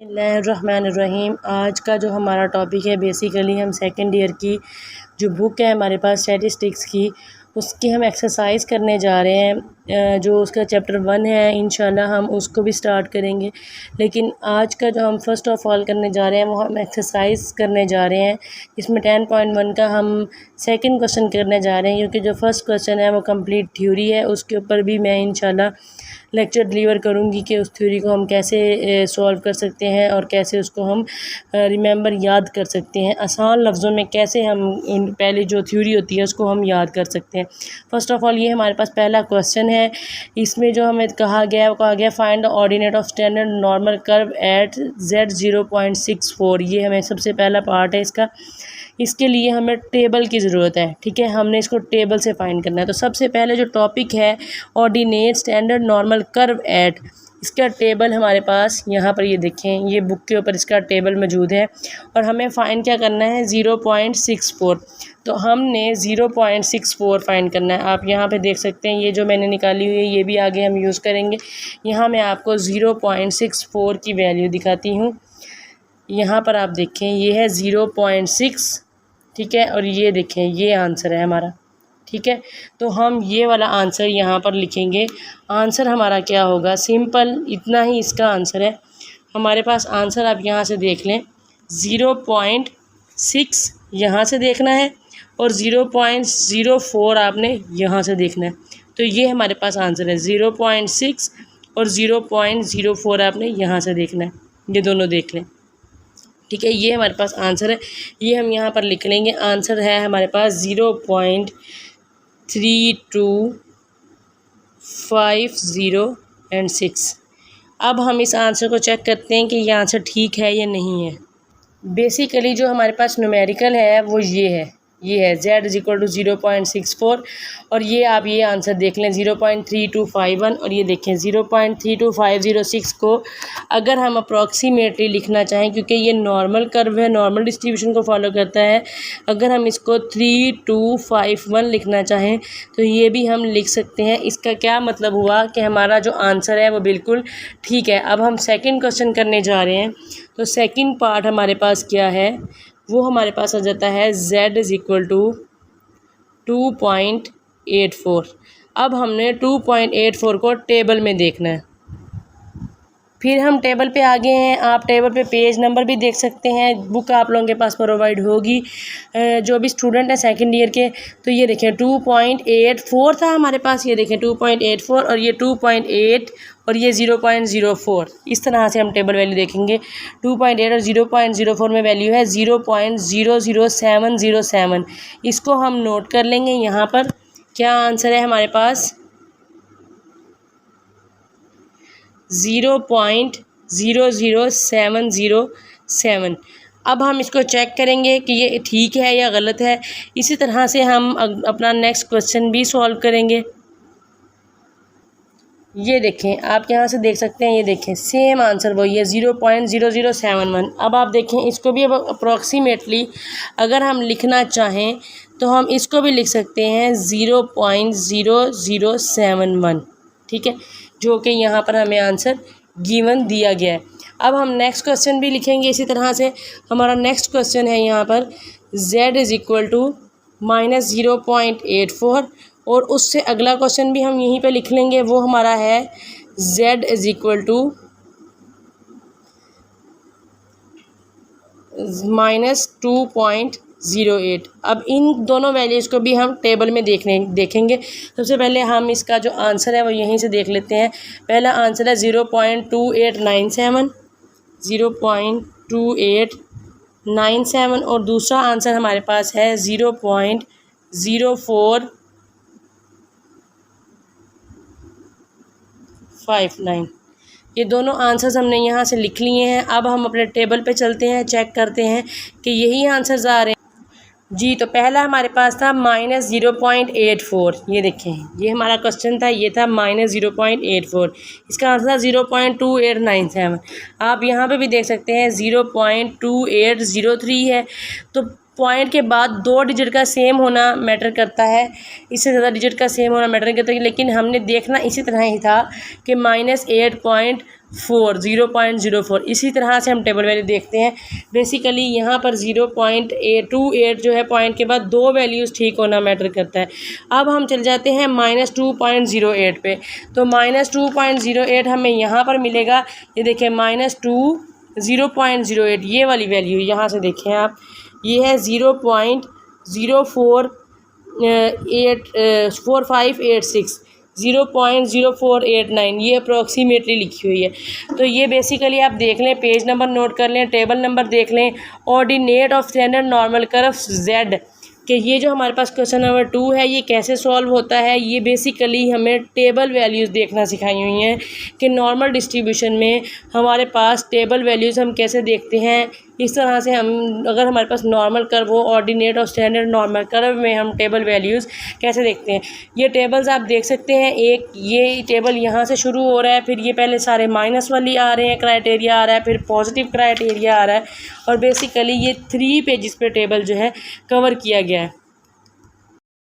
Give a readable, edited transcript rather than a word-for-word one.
बिस्मिल्लाहिर्रहमानिर्रहीम। आज का जो हमारा टॉपिक है बेसिकली हम सेकंड ईयर की जो बुक है हमारे पास स्टैटिस्टिक्स की, उसकी हम एक्सरसाइज करने जा रहे हैं। जो उसका चैप्टर 1 है इंशाल्लाह हम उसको भी स्टार्ट करेंगे, लेकिन आज का जो हम फ़र्स्ट ऑफ़ ऑल करने जा रहे हैं वो हम एक्सरसाइज करने जा रहे हैं। इसमें 10.1 का हम सेकंड क्वेश्चन करने जा रहे हैं, क्योंकि जो फर्स्ट क्वेश्चन है वो कंप्लीट थ्योरी है। उसके ऊपर भी मैं इंशाल्लाह लेक्चर डिलीवर करूँगी कि उस थ्योरी को हम कैसे सॉल्व कर सकते हैं और कैसे उसको हम रिमेंबर याद कर सकते हैं। आसान लफ्ज़ों में कैसे हम पहले जो थ्योरी होती है उसको हम याद कर सकते हैं। फ़र्स्ट ऑफ़ ऑल ये हमारे पास पहला क्वेश्चन है। इसमें जो हमें कहा गया है वो कहा गया find the ordinate of standard normal curve at z 0.64। ये हमें सबसे पहला पार्ट है इसका। इसके लिए हमें टेबल की ज़रूरत है, ठीक है। हमने इसको टेबल से फाइंड करना है। तो सबसे पहले जो टॉपिक है ordinate standard normal curve at, इसका टेबल हमारे पास यहाँ पर ये देखें, ये बुक के ऊपर इसका टेबल मौजूद है। और हमें फ़ाइंड क्या करना है 0.64। तो हमने 0.64 फाइंड करना है। आप यहाँ पे देख सकते हैं ये जो मैंने निकाली हुई है ये भी आगे हम यूज़ करेंगे। यहाँ मैं आपको 0.64 की वैल्यू दिखाती हूँ। यहाँ पर आप देखें ये है 0.6, ठीक है। और ये देखें ये आंसर है हमारा, ठीक है। तो हम ये वाला आंसर यहाँ पर लिखेंगे। आंसर हमारा क्या होगा, सिंपल इतना ही इसका आंसर है। हमारे पास आंसर आप यहाँ से देख लें 0.6 यहाँ से देखना है और 0.04 आपने यहाँ से देखना है। तो ये हमारे पास आंसर है 0.6 और 0.04 आपने यहाँ से देखना है। ये दोनों देख लें, ठीक है। ये हमारे पास आंसर है, ये हम यहाँ पर लिख लेंगे। आंसर है हमारे पास 0.3250 एंड 6। अब हम इस आंसर को चेक करते हैं कि ये आंसर ठीक है या नहीं है। बेसिकली जो हमारे पास न्यूमेरिकल है वो ये है z = 0.64 और ये आप ये आंसर देख लें 0.3251 और ये देखें 0.32506 को अगर हम अप्रॉक्सीमेटली लिखना चाहें, क्योंकि ये नॉर्मल कर्व है, नॉर्मल डिस्ट्रीब्यूशन को फॉलो करता है। अगर हम इसको 3251 लिखना चाहें तो ये भी हम लिख सकते हैं। इसका क्या मतलब हुआ कि हमारा जो आंसर है वो बिल्कुल ठीक है। अब हम सेकेंड क्वेश्चन करने जा रहे हैं। तो सेकेंड पार्ट हमारे पास क्या है, वो हमारे पास आ जाता है z = 2.84। अब हमने 2.84 को टेबल में देखना है। फिर हम टेबल पे आ गए हैं। आप टेबल पे पेज नंबर भी देख सकते हैं, बुक आप लोगों के पास प्रोवाइड होगी जो भी स्टूडेंट है सेकंड ईयर के। तो ये देखें 2.84 था हमारे पास, ये देखें 2.84 और ये 2.8 और ये 0.04। इस तरह से हम टेबल वैल्यू देखेंगे। 2.8 और 0.04 में वैल्यू है 0.00707। इसको हम नोट कर लेंगे। यहाँ पर क्या आंसर है हमारे पास 0.00707। अब हम इसको चेक करेंगे कि ये ठीक है या गलत है। इसी तरह से हम अपना नेक्स्ट क्वेश्चन भी सॉल्व करेंगे। ये देखें, आप यहाँ से देख सकते हैं, ये देखें सेम आंसर वही है 0.0071। अब आप देखें इसको भी अब अप्रॉक्सीमेटली अगर हम लिखना चाहें तो हम इसको भी लिख सकते हैं 0.0071, ठीक है, जो कि यहाँ पर हमें आंसर गिवन दिया गया है। अब हम नेक्स्ट क्वेश्चन भी लिखेंगे इसी तरह से। हमारा नेक्स्ट क्वेश्चन है यहाँ पर z = -0.84 और उससे अगला क्वेश्चन भी हम यहीं पे लिख लेंगे। वो हमारा है z = -2.08। अब इन दोनों वैल्यूज़ को भी हम टेबल में देखेंगे। सबसे पहले हम इसका जो आंसर है वो यहीं से देख लेते हैं। पहला आंसर है 0.2897, 0.2897 और दूसरा आंसर हमारे पास है 0.0459। ये दोनों आंसर्स हमने यहाँ से लिख लिए हैं। अब हम अपने टेबल पे चलते हैं, चेक करते हैं कि यही आंसर्स आ रहे हैं जी। तो पहला हमारे पास था -0.84। ये देखें ये हमारा क्वेश्चन था, ये था -0.84। इसका आंसर था 0.2897। आप यहाँ पे भी देख सकते हैं 0.2803 है। तो पॉइंट के बाद 2 डिजिट का सेम होना मैटर करता है, इससे ज़्यादा डिजिट का सेम होना मैटर नहीं करता। लेकिन हमने देखना इसी तरह ही था कि 0.04। इसी तरह से हम टेबल वैल्यू देखते हैं। बेसिकली यहाँ पर 0.28 जो है पॉइंट के बाद दो वैल्यूज़ ठीक होना मैटर करता है। अब हम चल जाते हैं -2.08 पे। तो -2.08 हमें यहाँ पर मिलेगा, ये देखिए -0.08 ये वाली वैल्यू यहाँ से देखें आप, ये है 0.4586 0.0489 ये अप्रॉक्सीमेटली लिखी हुई है। तो ये बेसिकली आप देख लें, पेज नंबर नोट कर लें, टेबल नंबर देख लें, ordinate of standard normal curve Z कि ये जो हमारे पास क्वेश्चन नंबर 2 है ये कैसे सॉल्व होता है। ये बेसिकली हमें टेबल वैल्यूज़ देखना सिखाई हुई हैं कि नॉर्मल डिस्ट्रीब्यूशन में हमारे पास टेबल वैल्यूज़ हम कैसे देखते हैं। इस तरह से हम अगर हमारे पास नॉर्मल कर्व हो, ऑर्डिनेट और स्टैंडर्ड नॉर्मल कर्व में हम टेबल वैल्यूज़ कैसे देखते हैं। ये टेबल्स आप देख सकते हैं, एक ये टेबल यहाँ से शुरू हो रहा है, फिर ये पहले सारे माइनस वाली आ रहे हैं, क्राइटेरिया आ रहा है, फिर पॉजिटिव क्राइटेरिया आ रहा है, और बेसिकली ये 3 पेजेस पे टेबल जो है कवर किया गया है।